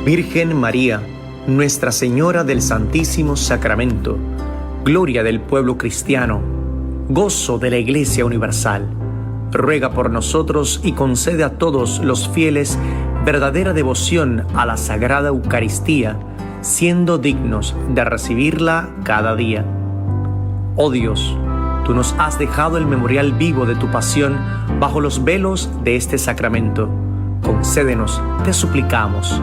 Virgen María, Nuestra Señora del Santísimo Sacramento, gloria del pueblo cristiano, gozo de la Iglesia Universal, ruega por nosotros y concede a todos los fieles verdadera devoción a la Sagrada Eucaristía, siendo dignos de recibirla cada día. Oh Dios, tú nos has dejado el memorial vivo de tu pasión bajo los velos de este sacramento. Concédenos, te suplicamos,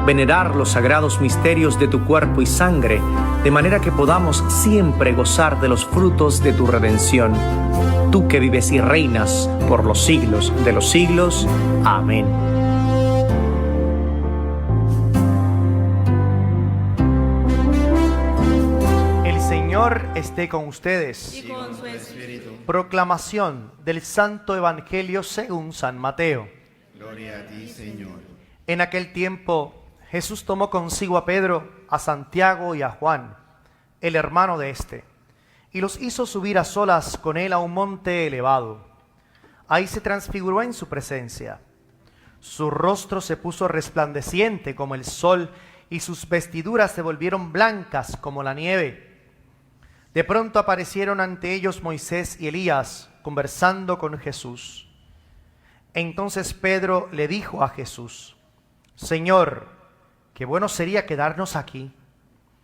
venerar los sagrados misterios de tu cuerpo y sangre, de manera que podamos siempre gozar de los frutos de tu redención. Tú que vives y reinas por los siglos de los siglos. Amén. El Señor esté con ustedes. Y con su espíritu. Proclamación del Santo Evangelio según San Mateo. Gloria a ti, Señor. En aquel tiempo Jesús tomó consigo a Pedro, a Santiago y a Juan, el hermano de éste, y los hizo subir a solas con él a un monte elevado. Ahí se transfiguró en su presencia. Su rostro se puso resplandeciente como el sol, y sus vestiduras se volvieron blancas como la nieve. De pronto aparecieron ante ellos Moisés y Elías, conversando con Jesús. Entonces Pedro le dijo a Jesús: Señor, qué bueno sería quedarnos aquí.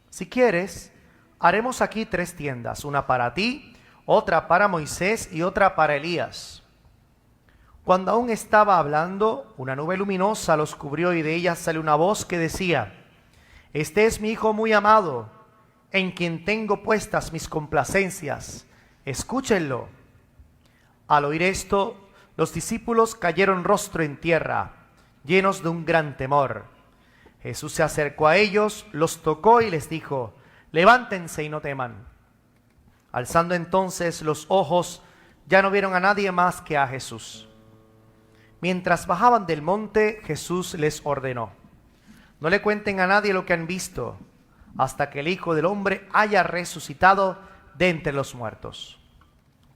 Si quieres, haremos aquí 3 tiendas, una para ti, otra para Moisés y otra para Elías. Cuando aún estaba hablando, una nube luminosa los cubrió y de ella salió una voz que decía: Este es mi Hijo muy amado, en quien tengo puestas mis complacencias. Escúchenlo. Al oír esto, los discípulos cayeron rostro en tierra, llenos de un gran temor. Jesús se acercó a ellos, los tocó y les dijo: Levántense y no teman. Alzando entonces los ojos, ya no vieron a nadie más que a Jesús. Mientras bajaban del monte, Jesús les ordenó: No le cuenten a nadie lo que han visto, hasta que el Hijo del Hombre haya resucitado de entre los muertos.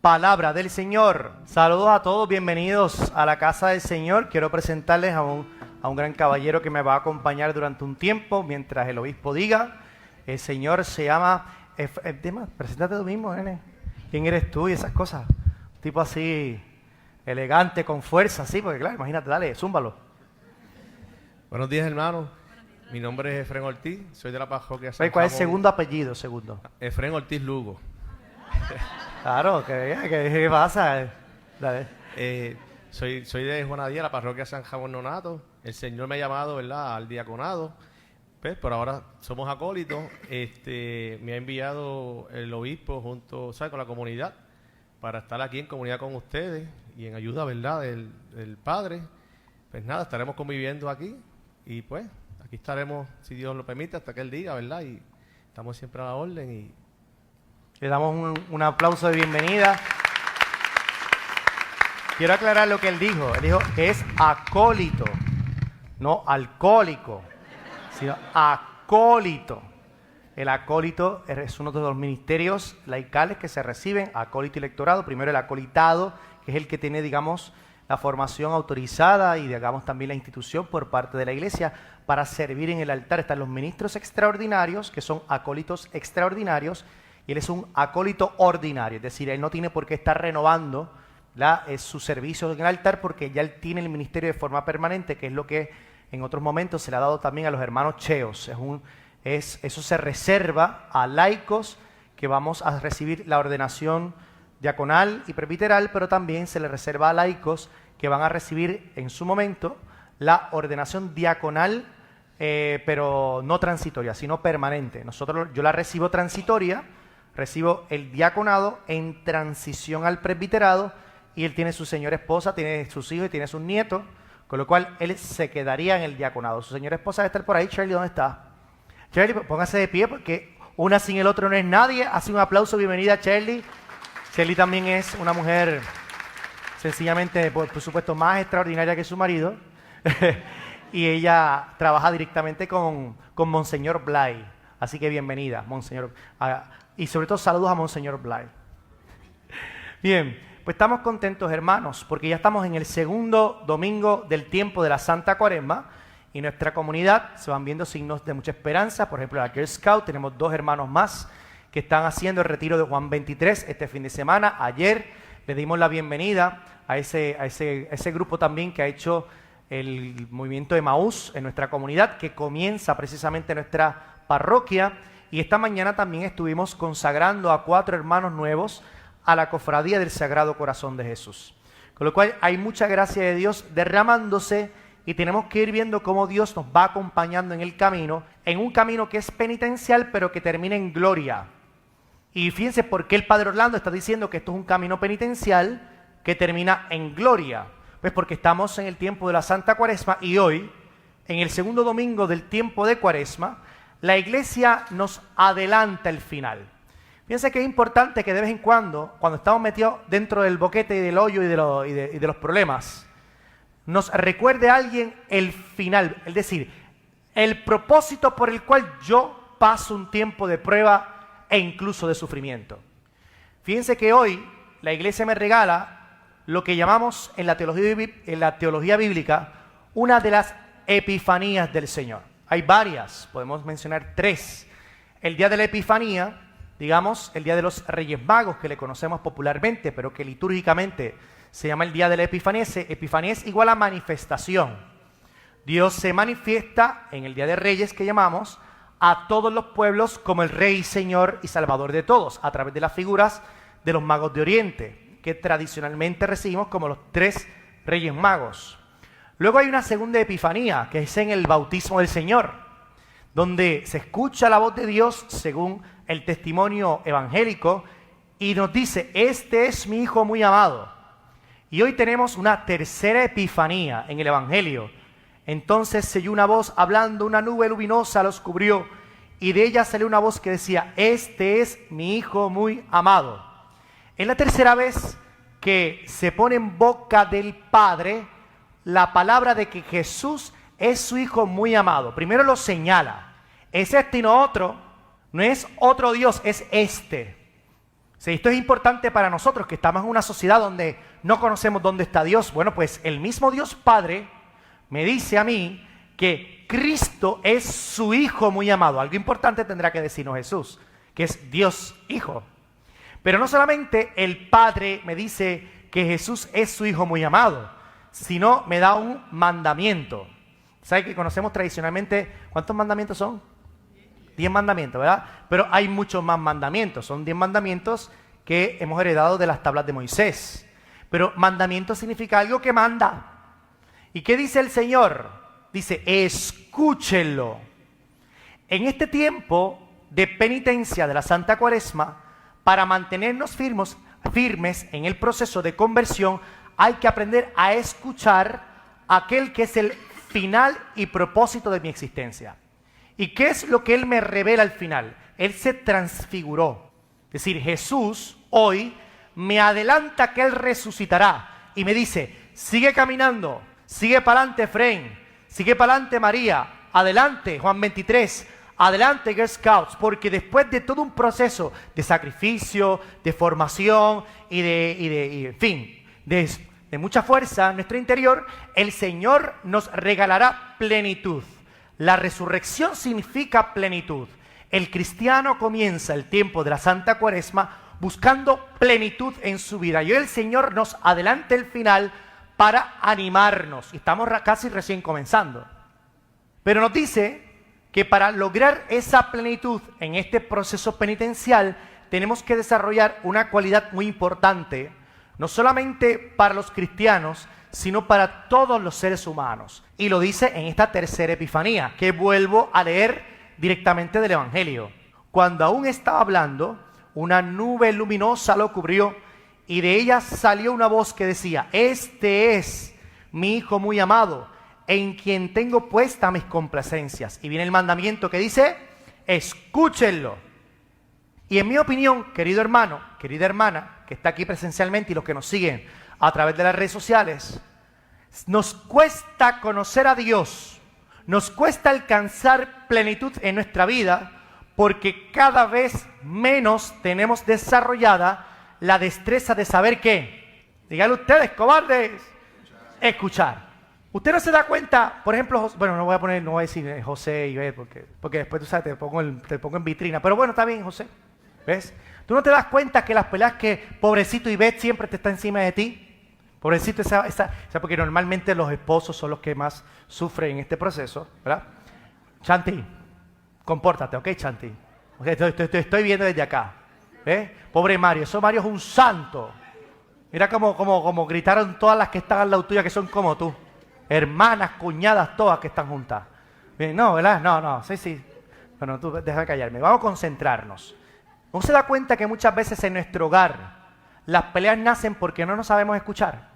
Palabra del Señor. Saludos a todos, bienvenidos a la casa del Señor. Quiero presentarles a un gran caballero que me va a acompañar durante un tiempo mientras el obispo diga. El Señor se llama preséntate tú mismo, nene. ¿Quién eres tú y esas cosas? Un tipo así elegante, con fuerza, sí, porque claro, imagínate, dale, zúmbalo. Buenos días, hermano. Mi nombre es Efrén Ortiz, soy de la parroquia San ¿Cuál es el Ramón. segundo apellido? Segundo. Efrén Ortiz Lugo. Claro, ¿qué pasa? Dale. Soy de Juanadía, la parroquia San Jamón Nonato. El Señor me ha llamado, ¿verdad?, al diaconado. Pues por ahora somos acólitos. Me ha enviado el obispo junto, ¿sabes?, con la comunidad para estar aquí en comunidad con ustedes y en ayuda, ¿verdad?, del Padre. Pues nada, estaremos conviviendo aquí y pues aquí estaremos, si Dios lo permite, hasta aquel día, ¿verdad? Y estamos siempre a la orden y le damos un aplauso de bienvenida. Quiero aclarar lo que él dijo. Él dijo que es acólito, no alcohólico, sino acólito. El acólito es uno de los ministerios laicales que se reciben, acólito y lectorado. Primero el acolitado, que es el que tiene, digamos, la formación autorizada y, digamos, también la institución por parte de la Iglesia para servir en el altar. Están los ministros extraordinarios, que son acólitos extraordinarios, y él es un acólito ordinario, es decir, él no tiene por qué estar renovando su servicio en el altar porque ya él tiene el ministerio de forma permanente, que es lo que en otros momentos se le ha dado también a los hermanos cheos. Eso se reserva a laicos que vamos a recibir la ordenación diaconal y presbiteral, pero también se le reserva a laicos que van a recibir en su momento la ordenación diaconal, pero no transitoria, sino permanente. Yo la recibo transitoria, recibo el diaconado en transición al presbiterado, y él tiene su señora esposa, tiene sus hijos y tiene sus nietos, con lo cual él se quedaría en el diaconado. Su señora esposa debe estar por ahí. Shirley, ¿dónde está? Shirley, póngase de pie porque una sin el otro no es nadie. Hace un aplauso, bienvenida a Shirley. Shirley también es una mujer sencillamente, por supuesto, más extraordinaria que su marido. Y ella trabaja directamente con Monseñor Blay. Así que bienvenida, Monseñor. Y sobre todo saludos a Monseñor Blay. Bien, pues estamos contentos, hermanos, porque ya estamos en el segundo domingo del tiempo de la Santa Cuaresma y nuestra comunidad se van viendo signos de mucha esperanza. Por ejemplo, la Girl Scout, tenemos 2 hermanos más que están haciendo el retiro de Juan 23 este fin de semana. Ayer le dimos la bienvenida a ese grupo también que ha hecho el movimiento de Emaús en nuestra comunidad, que comienza precisamente en nuestra parroquia. Y esta mañana también estuvimos consagrando a 4 hermanos nuevos a la Cofradía del Sagrado Corazón de Jesús. Con lo cual hay mucha gracia de Dios derramándose y tenemos que ir viendo cómo Dios nos va acompañando en el camino, en un camino que es penitencial pero que termina en gloria. Y fíjense por qué el Padre Orlando está diciendo que esto es un camino penitencial que termina en gloria. Pues porque estamos en el tiempo de la Santa Cuaresma y hoy, en el segundo domingo del tiempo de Cuaresma, la Iglesia nos adelanta el final. Fíjense que es importante que de vez en cuando estamos metidos dentro del boquete y del hoyo y de los problemas, nos recuerde a alguien el final, es decir, el propósito por el cual yo paso un tiempo de prueba e incluso de sufrimiento. Fíjense que hoy la Iglesia me regala lo que llamamos en la teología bíblica una de las epifanías del Señor. Hay varias, podemos mencionar 3. El día de la Epifanía, digamos, el día de los Reyes Magos, que le conocemos popularmente, pero que litúrgicamente se llama el día de la Epifanía. Epifanía es igual a manifestación. Dios se manifiesta en el día de Reyes, que llamamos, a todos los pueblos como el Rey, Señor y Salvador de todos, a través de las figuras de los magos de Oriente, que tradicionalmente recibimos como los 3 Reyes Magos. Luego hay una segunda Epifanía, que es en el bautismo del Señor, donde se escucha la voz de Dios según el testimonio evangélico y nos dice, este es mi Hijo muy amado. Y hoy tenemos una tercera Epifanía en el Evangelio. Entonces se oyó una voz hablando, una nube luminosa los cubrió y de ella salió una voz que decía, este es mi Hijo muy amado. Es la tercera vez que se pone en boca del Padre la palabra de que Jesús es su Hijo muy amado. Primero lo señala, es este y no otro, no es otro Dios, es este. Sí, esto es importante para nosotros que estamos en una sociedad donde no conocemos dónde está Dios. Bueno, pues el mismo Dios Padre me dice a mí que Cristo es su Hijo muy amado. Algo importante tendrá que decirnos Jesús, que es Dios Hijo. Pero no solamente el Padre me dice que Jesús es su Hijo muy amado, sino me da un mandamiento. ¿Sabe que conocemos tradicionalmente cuántos mandamientos son? 10 mandamientos, ¿verdad? Pero hay muchos más mandamientos. Son 10 mandamientos que hemos heredado de las tablas de Moisés. Pero mandamiento significa algo que manda. ¿Y qué dice el Señor? Dice, escúchenlo. En este tiempo de penitencia de la Santa Cuaresma, para mantenernos firmes en el proceso de conversión, hay que aprender a escuchar aquel que es el final y propósito de mi existencia. ¿Y qué es lo que Él me revela al final? Él se transfiguró. Es decir, Jesús hoy me adelanta que Él resucitará y me dice, sigue caminando, sigue para adelante Efraín, sigue para adelante María, adelante Juan 23, adelante Girl Scouts, porque después de todo un proceso de sacrificio, de formación y de mucha fuerza en nuestro interior, el Señor nos regalará plenitud. La resurrección significa plenitud. El cristiano comienza el tiempo de la Santa Cuaresma buscando plenitud en su vida. Y hoy el Señor nos adelanta el final para animarnos. Y estamos casi recién comenzando. Pero nos dice que para lograr esa plenitud en este proceso penitencial tenemos que desarrollar una cualidad muy importante, no solamente para los cristianos, sino para todos los seres humanos. Y lo dice en esta tercera Epifanía, que vuelvo a leer directamente del Evangelio. Cuando aún estaba hablando, una nube luminosa lo cubrió y de ella salió una voz que decía, este es mi Hijo muy amado, en quien tengo puestas mis complacencias. Y viene el mandamiento que dice, escúchenlo. Y en mi opinión, querido hermano, querida hermana, que está aquí presencialmente y los que nos siguen a través de las redes sociales, nos cuesta conocer a Dios, nos cuesta alcanzar plenitud en nuestra vida, porque cada vez menos tenemos desarrollada la destreza de saber qué. Díganle ustedes, cobardes, escuchar. Usted no se da cuenta, por ejemplo, bueno, no voy a decir José y Ivette, porque después tú sabes, te pongo en vitrina, pero bueno, está bien, José, ¿ves? ¿Tú no te das cuenta que las peleas que pobrecito Ivette siempre te está encima de ti? Pobrecito porque normalmente los esposos son los que más sufren en este proceso, ¿verdad? Chanti, compórtate, ¿ok, Chanti? Okay, te estoy viendo desde acá, Pobre Mario, Mario es un santo. Mira como gritaron todas las que están al lado tuya, que son como tú. Hermanas, cuñadas, todas que están juntas. No, ¿verdad? No, sí. Bueno, tú déjame callarme. Vamos a concentrarnos. ¿No se da cuenta que muchas veces en nuestro hogar las peleas nacen porque no nos sabemos escuchar?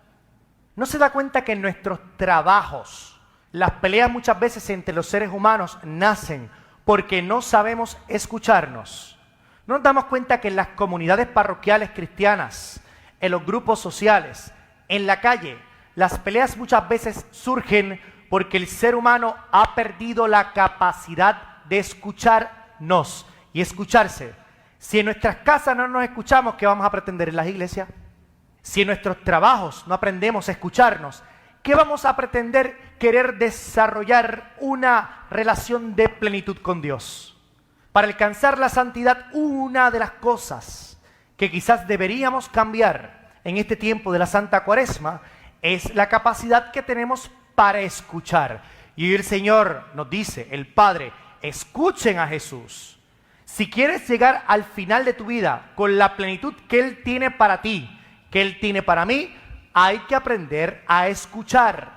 ¿No se da cuenta que en nuestros trabajos las peleas muchas veces entre los seres humanos nacen porque no sabemos escucharnos? ¿No nos damos cuenta que en las comunidades parroquiales cristianas, en los grupos sociales, en la calle, las peleas muchas veces surgen porque el ser humano ha perdido la capacidad de escucharnos y escucharse? Si en nuestras casas no nos escuchamos, ¿qué vamos a pretender en las iglesias? Si en nuestros trabajos no aprendemos a escucharnos, ¿qué vamos a pretender querer desarrollar una relación de plenitud con Dios? Para alcanzar la santidad, una de las cosas que quizás deberíamos cambiar en este tiempo de la Santa Cuaresma es la capacidad que tenemos para escuchar. Y el Señor nos dice, el Padre, escuchen a Jesús. Si quieres llegar al final de tu vida con la plenitud que Él tiene para ti, que Él tiene para mí, hay que aprender a escuchar.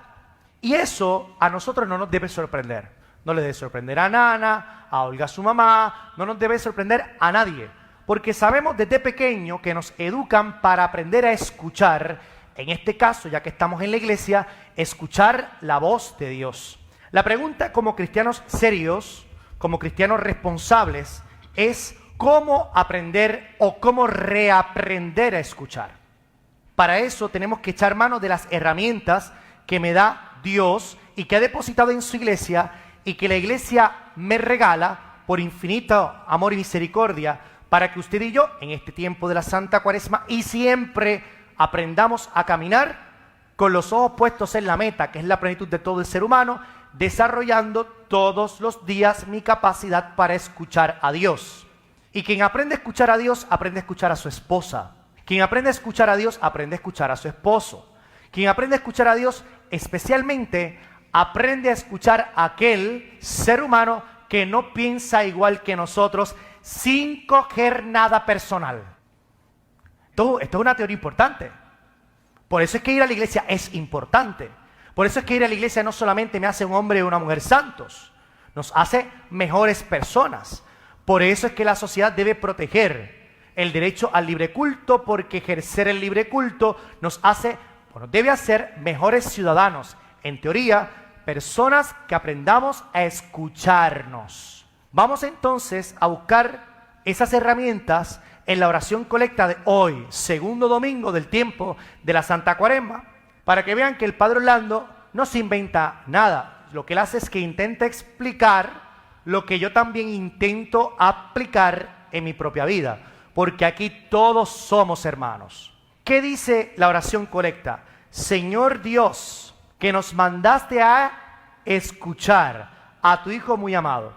Y eso a nosotros no nos debe sorprender. No le debe sorprender a Nana, a Olga su mamá, no nos debe sorprender a nadie. Porque sabemos desde pequeño que nos educan para aprender a escuchar. En este caso, ya que estamos en la iglesia, escuchar la voz de Dios. La pregunta como cristianos serios, como cristianos responsables, es cómo aprender o cómo reaprender a escuchar. Para eso tenemos que echar mano de las herramientas que me da Dios y que ha depositado en su iglesia y que la iglesia me regala por infinito amor y misericordia para que usted y yo, en este tiempo de la Santa Cuaresma y siempre, aprendamos a caminar con los ojos puestos en la meta, que es la plenitud de todo el ser humano, desarrollando todos los días mi capacidad para escuchar a Dios. Y quien aprende a escuchar a Dios, aprende a escuchar a su esposa. Quien aprende a escuchar a Dios, aprende a escuchar a su esposo. Quien aprende a escuchar a Dios, especialmente, aprende a escuchar a aquel ser humano que no piensa igual que nosotros, sin coger nada personal. Esto es una teoría importante. Por eso es que ir a la iglesia es importante. Por eso es que ir a la iglesia no solamente me hace un hombre y una mujer santos, nos hace mejores personas. Por eso es que la sociedad debe proteger el derecho al libre culto, porque ejercer el libre culto nos debe hacer mejores ciudadanos. En teoría, personas que aprendamos a escucharnos. Vamos entonces a buscar esas herramientas en la oración colecta de hoy, segundo domingo del tiempo de la Santa Cuaresma, para que vean que el Padre Orlando no se inventa nada. Lo que él hace es que intenta explicar lo que yo también intento aplicar en mi propia vida, porque aquí todos somos hermanos. ¿Qué dice la oración colecta? Señor Dios, que nos mandaste a escuchar a tu Hijo muy amado.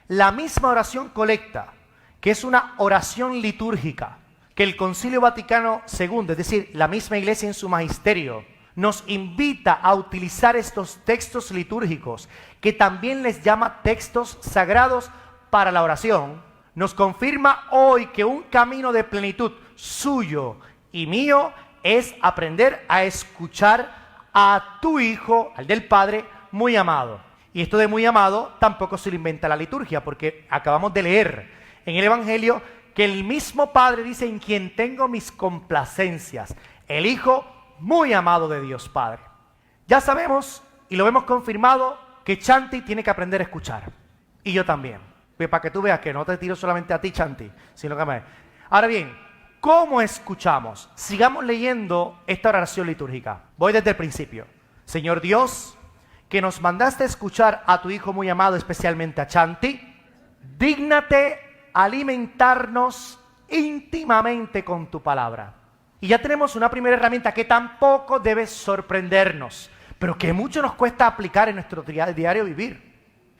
La misma oración colecta, que es una oración litúrgica, que el Concilio Vaticano II, es decir, la misma Iglesia en su magisterio, nos invita a utilizar estos textos litúrgicos, que también les llama textos sagrados para la oración, nos confirma hoy que un camino de plenitud suyo y mío es aprender a escuchar a tu Hijo, al del Padre, muy amado. Y esto de muy amado tampoco se lo inventa la liturgia, porque acabamos de leer en el Evangelio que el mismo Padre dice: en quien tengo mis complacencias, el Hijo muy amado de Dios Padre. Ya sabemos, y lo hemos confirmado, que Chanti tiene que aprender a escuchar. Y yo también. Para que tú veas que no te tiro solamente a ti, Chanti, sino que Ahora bien, ¿cómo escuchamos? Sigamos leyendo esta oración litúrgica. Voy desde el principio. Señor Dios, que nos mandaste escuchar a tu Hijo muy amado, especialmente a Chanti, dígnate alimentarnos íntimamente con tu palabra. Y ya tenemos una primera herramienta que tampoco debe sorprendernos, pero que mucho nos cuesta aplicar en nuestro diario vivir.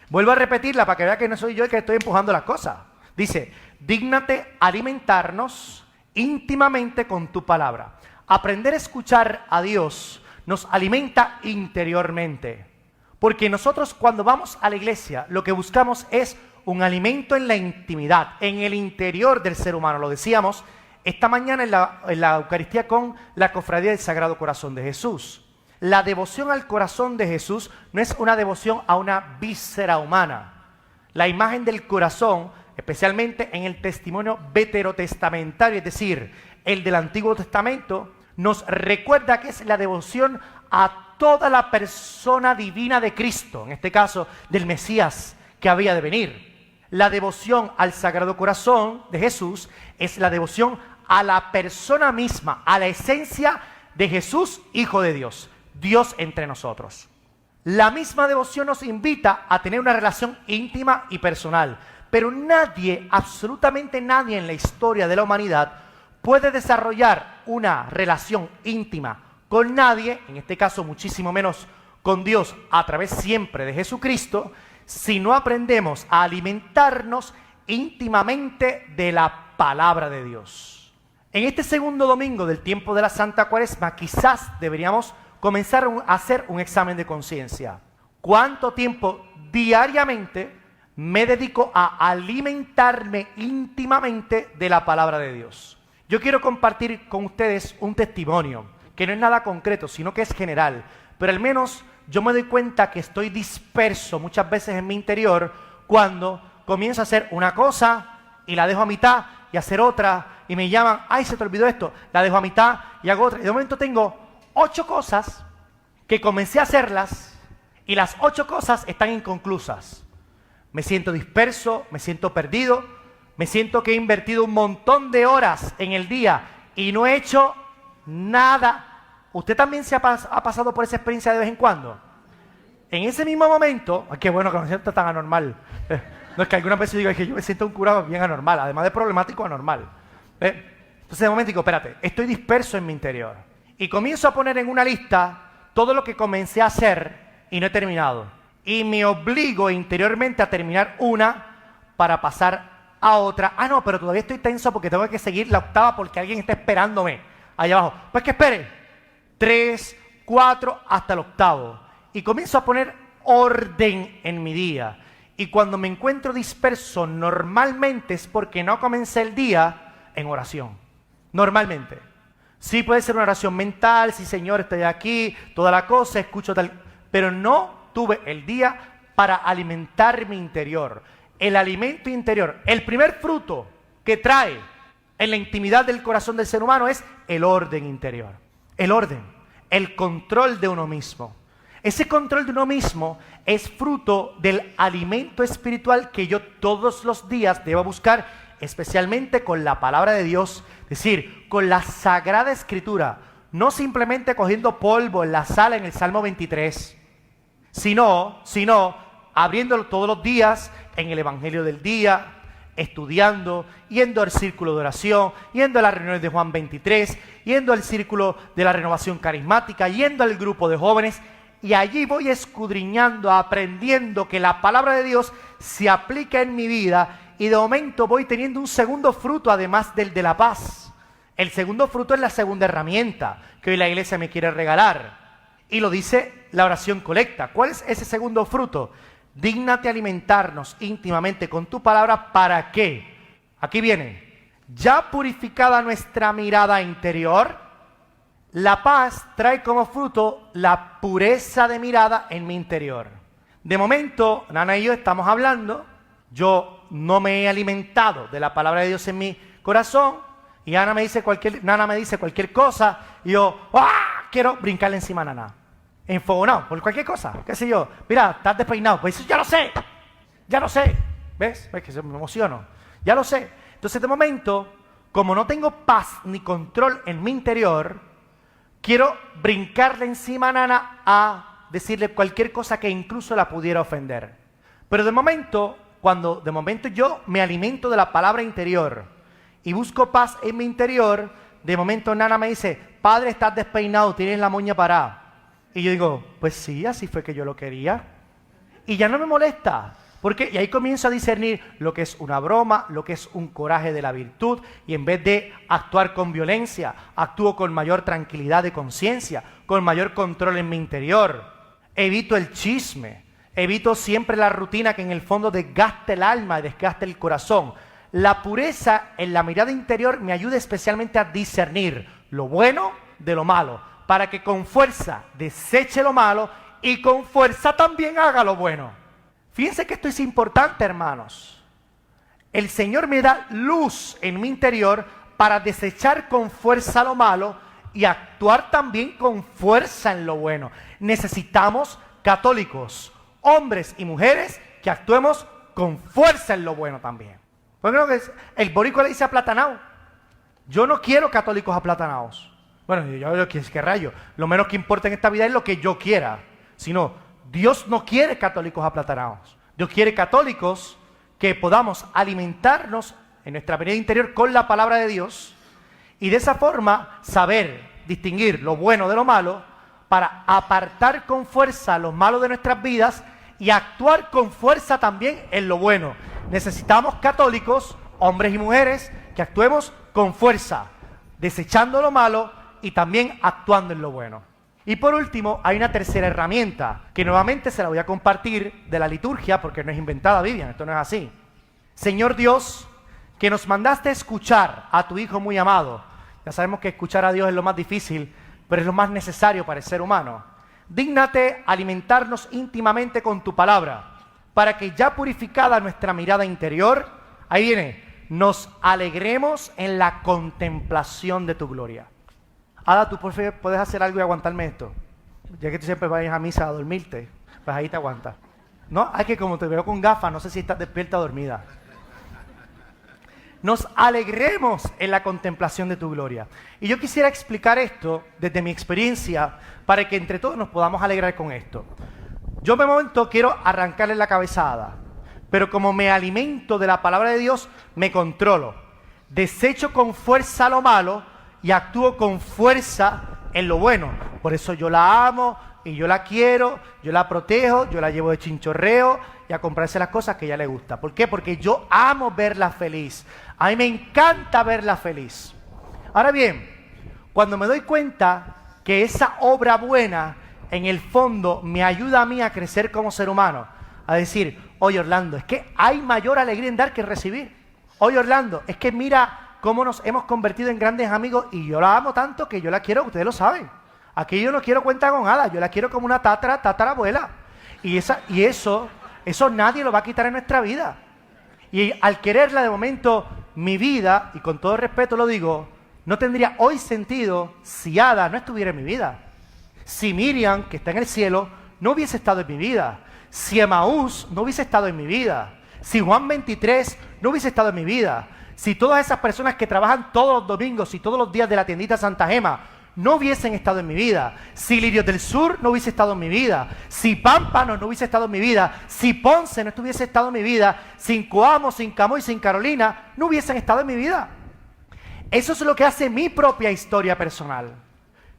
Vuelvo a repetirla para que vea que no soy yo el que estoy empujando las cosas. Dice, dígnate alimentarnos íntimamente con tu palabra. Aprender a escuchar a Dios nos alimenta interiormente. Porque nosotros cuando vamos a la iglesia, lo que buscamos es un alimento en la intimidad, en el interior del ser humano. Lo decíamos esta mañana en la Eucaristía con la Cofradía del Sagrado Corazón de Jesús. La devoción al corazón de Jesús no es una devoción a una víscera humana. La imagen del corazón, especialmente en el testimonio veterotestamentario, es decir, el del Antiguo Testamento, nos recuerda que es la devoción a toda la persona divina de Cristo, en este caso del Mesías que había de venir. La devoción al Sagrado Corazón de Jesús es la devoción a la persona misma, a la esencia de Jesús, Hijo de Dios, Dios entre nosotros. La misma devoción nos invita a tener una relación íntima y personal, pero nadie, absolutamente nadie en la historia de la humanidad puede desarrollar una relación íntima con nadie, en este caso muchísimo menos con Dios a través siempre de Jesucristo, si no aprendemos a alimentarnos íntimamente de la palabra de Dios. En este segundo domingo del tiempo de la Santa Cuaresma, quizás deberíamos comenzar a hacer un examen de conciencia. ¿Cuánto tiempo diariamente me dedico a alimentarme íntimamente de la palabra de Dios? Yo quiero compartir con ustedes un testimonio que no es nada concreto, sino que es general, pero al menos yo me doy cuenta que estoy disperso muchas veces en mi interior cuando comienzo a hacer una cosa y la dejo a mitad y hacer otra y me llaman, ay, se te olvidó esto, la dejo a mitad y hago otra. Y de momento tengo 8 cosas que comencé a hacerlas y las 8 cosas están inconclusas. Me siento disperso, me siento perdido, me siento que he invertido un montón de horas en el día y no he hecho nada. ¿Usted también ha pasado por esa experiencia de vez en cuando? En ese mismo momento, qué bueno que no me siento tan anormal. No es que alguna vez yo diga que yo me siento un curado bien anormal, además de problemático, anormal. Entonces de momento digo, espérate, estoy disperso en mi interior. Y comienzo a poner en una lista todo lo que comencé a hacer y no he terminado. Y me obligo interiormente a terminar una para pasar a otra. Ah, no, pero todavía estoy tenso porque tengo que seguir la octava porque alguien está esperándome allá abajo. Pues que espere. 3, 4, hasta el octavo. Y comienzo a poner orden en mi día. Y cuando me encuentro disperso, normalmente es porque no comencé el día en oración. Normalmente. Sí puede ser una oración mental, sí Señor, estoy aquí, toda la cosa, escucho tal. Pero no tuve el día para alimentar mi interior. El alimento interior, el primer fruto que trae en la intimidad del corazón del ser humano es el orden interior. El orden, el control de uno mismo. Ese control de uno mismo es fruto del alimento espiritual que yo todos los días debo buscar, especialmente con la palabra de Dios, es decir, con la Sagrada Escritura, no simplemente cogiendo polvo en la sala en el Salmo 23, sino abriéndolo todos los días en el Evangelio del día, estudiando, yendo al círculo de oración, yendo a las reuniones de Juan 23, yendo al círculo de la renovación carismática, yendo al grupo de jóvenes, y allí voy escudriñando, aprendiendo que la palabra de Dios se aplica en mi vida, y de momento voy teniendo un segundo fruto además del de la paz. El segundo fruto es la segunda herramienta que hoy la iglesia me quiere regalar, y lo dice la oración colecta. ¿Cuál es ese segundo fruto? Dígnate alimentarnos íntimamente con tu palabra. ¿Para qué? Aquí viene. Ya purificada nuestra mirada interior, la paz trae como fruto la pureza de mirada en mi interior. De momento, Nana y yo estamos hablando, yo no me he alimentado de la palabra de Dios en mi corazón, y Nana me dice cualquier cosa, y yo, quiero brincarle encima a Nana. Enfogonado por cualquier cosa, qué sé yo. Mira, estás despeinado. Pues eso ya lo sé. ¿Ves? ¿Ves que me emociono? Ya lo sé. Entonces de momento, como no tengo paz ni control en mi interior, quiero brincarle encima a Nana a decirle cualquier cosa que incluso la pudiera ofender. Pero de momento, cuando de momento yo me alimento de la palabra interior y busco paz en mi interior, de momento Nana me dice, padre, estás despeinado, tienes la moña parada. Y yo digo, pues sí, así fue que yo lo quería. Y ya no me molesta. Y ahí comienzo a discernir lo que es una broma, lo que es un coraje de la virtud, y en vez de actuar con violencia, actúo con mayor tranquilidad de conciencia, con mayor control en mi interior. Evito el chisme, evito siempre la rutina que en el fondo desgaste el alma y desgaste el corazón. La pureza en la mirada interior me ayuda especialmente a discernir lo bueno de lo malo, para que con fuerza deseche lo malo y con fuerza también haga lo bueno. Fíjense que esto es importante, hermanos. El Señor me da luz en mi interior para desechar con fuerza lo malo y actuar también con fuerza en lo bueno. Necesitamos católicos, hombres y mujeres, que actuemos con fuerza en lo bueno también. Porque el boricua le dice aplatanado. Yo no quiero católicos aplatanados. Bueno, yo qué rayo. Lo menos que importa en esta vida es lo que yo quiera. Sino, Dios no quiere católicos aplatanados. Dios quiere católicos que podamos alimentarnos en nuestra vida interior con la palabra de Dios y de esa forma saber distinguir lo bueno de lo malo para apartar con fuerza lo malo de nuestras vidas y actuar con fuerza también en lo bueno. Necesitamos católicos, hombres y mujeres, que actuemos con fuerza, desechando lo malo y también actuando en lo bueno. Y por último, hay una tercera herramienta, que nuevamente se la voy a compartir de la liturgia, porque no es inventada, Vivian, esto no es así. Señor Dios, que nos mandaste escuchar a tu Hijo muy amado. Ya sabemos que escuchar a Dios es lo más difícil, pero es lo más necesario para el ser humano. Dígnate alimentarnos íntimamente con tu palabra, para que ya purificada nuestra mirada interior, ahí viene, nos alegremos en la contemplación de tu gloria. Ada, tú por favor puedes hacer algo y aguantarme esto. Ya que tú siempre vas a misa a dormirte, pues ahí te aguantas. No, es que como te veo con gafas, no sé si estás despierta o dormida. Nos alegremos en la contemplación de tu gloria. Y yo quisiera explicar esto desde mi experiencia para que entre todos nos podamos alegrar con esto. Yo de momento quiero arrancarle la cabeza a Ada, pero como me alimento de la palabra de Dios, me controlo. Desecho con fuerza lo malo y actúo con fuerza en lo bueno. Por eso yo la amo y yo la quiero, yo la protejo, yo la llevo de chinchorreo y a comprarse las cosas que a ella le gusta. ¿Por qué? Porque yo amo verla feliz. A mí me encanta verla feliz. Ahora bien, cuando me doy cuenta que esa obra buena en el fondo me ayuda a mí a crecer como ser humano, a decir, oye Orlando, es que hay mayor alegría en dar que en recibir. Oye Orlando, es que mira cómo nos hemos convertido en grandes amigos y yo la amo tanto que yo la quiero, ustedes lo saben. Aquí yo no quiero cuenta con Ada, yo la quiero como una tatarabuela. Y eso nadie lo va a quitar en nuestra vida. Y al quererla de momento, mi vida, y con todo respeto lo digo, no tendría hoy sentido si Ada no estuviera en mi vida. Si Miriam, que está en el cielo, no hubiese estado en mi vida. Si Emaús no hubiese estado en mi vida. Si Juan 23 no hubiese estado en mi vida. Si todas esas personas que trabajan todos los domingos y todos los días de la tiendita Santa Gema no hubiesen estado en mi vida, si Lirios del Sur no hubiese estado en mi vida, si Pámpano no hubiese estado en mi vida, si Ponce no estuviese estado en mi vida, sin Coamo, sin Camoy, sin Carolina, no hubiesen estado en mi vida. Eso es lo que hace mi propia historia personal.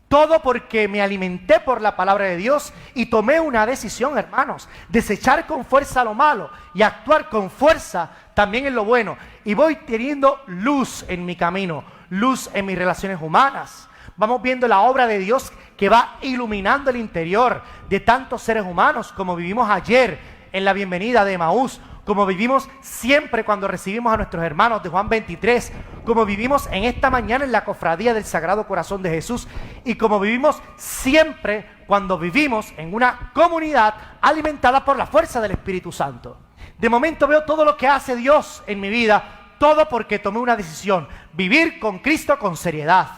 Todo porque me alimenté por la palabra de Dios y tomé una decisión, hermanos, desechar con fuerza lo malo y actuar con fuerza también en lo bueno. Y voy teniendo luz en mi camino, luz en mis relaciones humanas. Vamos viendo la obra de Dios que va iluminando el interior de tantos seres humanos, como vivimos ayer en la bienvenida de Emaús, como vivimos siempre cuando recibimos a nuestros hermanos de Juan 23, como vivimos en esta mañana en la cofradía del Sagrado Corazón de Jesús y como vivimos siempre cuando vivimos en una comunidad alimentada por la fuerza del Espíritu Santo. De momento veo todo lo que hace Dios en mi vida, todo porque tomé una decisión, vivir con Cristo con seriedad,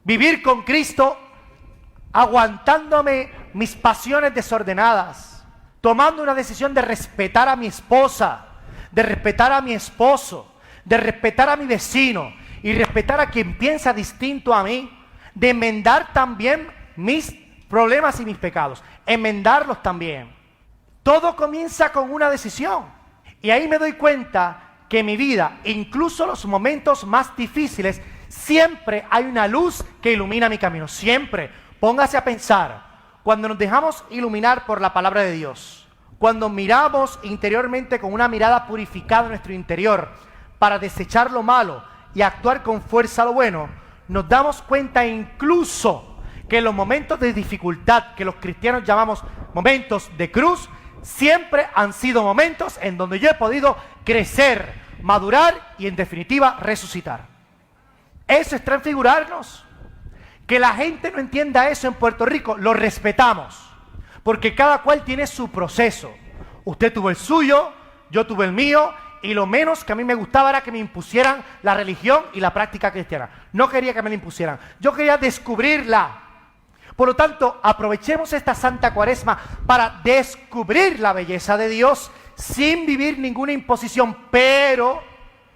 vivir con Cristo aguantándome mis pasiones desordenadas, tomando una decisión de respetar a mi esposa, de respetar a mi esposo, de respetar a mi vecino y respetar a quien piensa distinto a mí, de enmendar también mis problemas y mis pecados, enmendarlos también. Todo comienza con una decisión y ahí me doy cuenta que en mi vida, incluso los momentos más difíciles, siempre hay una luz que ilumina mi camino, siempre. Póngase a pensar, cuando nos dejamos iluminar por la palabra de Dios, cuando miramos interiormente con una mirada purificada en nuestro interior para desechar lo malo y actuar con fuerza lo bueno, nos damos cuenta incluso que los momentos de dificultad que los cristianos llamamos momentos de cruz, siempre han sido momentos en donde yo he podido crecer, madurar y en definitiva resucitar. Eso es transfigurarnos. Que la gente no entienda eso en Puerto Rico, lo respetamos, porque cada cual tiene su proceso. Usted tuvo el suyo, yo tuve el mío, y lo menos que a mí me gustaba era que me impusieran la religión y la práctica cristiana. No quería que me la impusieran, yo quería descubrirla. Por lo tanto, aprovechemos esta Santa Cuaresma para descubrir la belleza de Dios sin vivir ninguna imposición, pero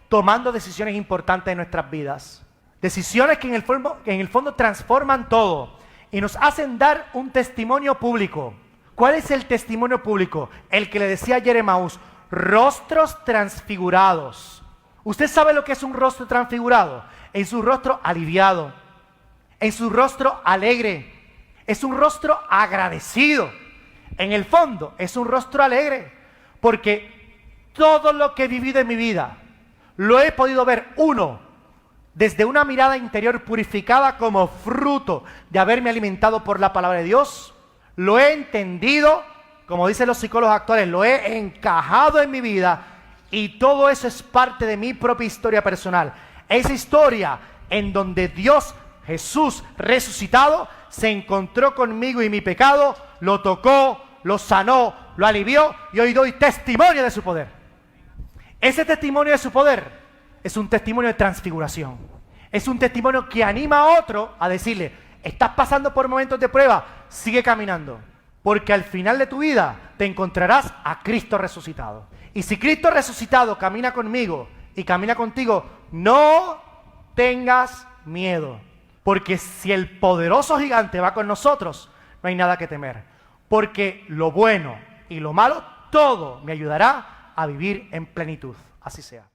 tomando decisiones importantes en nuestras vidas. Decisiones que en el fondo transforman todo y nos hacen dar un testimonio público. ¿Cuál es el testimonio público? El que le decía ayer Emaús, rostros transfigurados. ¿Usted sabe lo que es un rostro transfigurado? En su rostro aliviado, en su rostro alegre, es un rostro agradecido. En el fondo es un rostro alegre, porque todo lo que he vivido en mi vida lo he podido ver, desde una mirada interior purificada como fruto de haberme alimentado por la palabra de Dios. Lo he entendido, como dicen los psicólogos actuales, lo he encajado en mi vida y todo eso es parte de mi propia historia personal. Esa historia en donde Dios, Jesús resucitado, se encontró conmigo y mi pecado, lo tocó, lo sanó, lo alivió y hoy doy testimonio de su poder. Ese testimonio de su poder es un testimonio de transfiguración. Es un testimonio que anima a otro a decirle, estás pasando por momentos de prueba, sigue caminando. Porque al final de tu vida te encontrarás a Cristo resucitado. Y si Cristo resucitado camina conmigo y camina contigo, no tengas miedo. Porque si el poderoso gigante va con nosotros, no hay nada que temer. Porque lo bueno y lo malo, todo me ayudará a vivir en plenitud. Así sea.